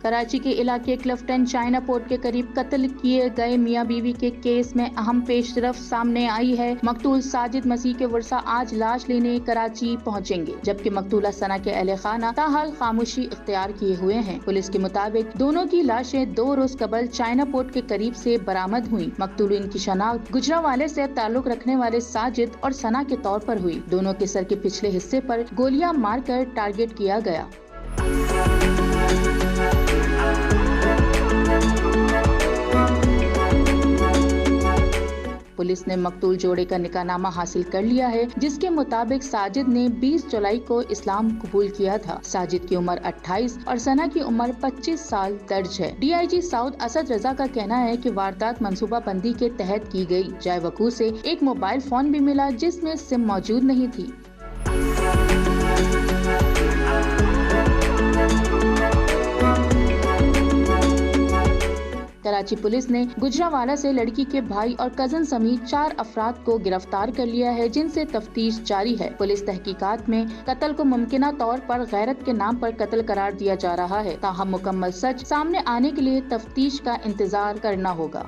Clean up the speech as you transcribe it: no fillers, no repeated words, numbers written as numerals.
कराची के इलाके Clifton China port के करीब कत्ल किए गए मियां बीवी के केस में अहम पेशरफ सामने आई है। मकतूल साजिद मसीह के वर्सा आज लाश लेने कराची पहुंचेंगे, जबकि मकतूला सना के अहले खाना ताहाल खामोशी इख्तियार किए हुए हैं। पुलिस के मुताबिक दोनों की लाशें 2 रोज कबल चाइना पोर्ट के करीब से बरामद हुई। मकतूलिन की शनाख्त गुजरांवाले से ताल्लुक रखने वाले साजिद और सना के तौर पर हुई। दोनों के सर के पिछले हिस्से पर गोलियां मारकर टारगेट किया गया। पुलिस ने मकतूल जोड़े का निकाहनामा हासिल कर लिया है, जिसके मुताबिक साजिद ने 20 जुलाई को इस्लाम कबूल किया था। साजिद की उम्र 28 और सना की उम्र 25 साल दर्ज है। DIG साउथ असद रजा का कहना है कि वारदात मंसूबा बंदी के तहत की गई। जाय वकूअ से एक मोबाइल फोन भी मिला, जिसमें सिम मौजूद नहीं थी। कराची पुलिस ने गुजरांवाला से लड़की के भाई और कजन समेत 4 अफराद को गिरफ्तार कर लिया है, जिनसे तफ्तीश जारी है। पुलिस तहकीकात में कत्ल को मुमकिना तौर पर गैरत के नाम पर कत्ल करार दिया जा रहा है। ताहम मुकम्मल सच सामने आने के लिए तफ्तीश का इंतजार करना होगा।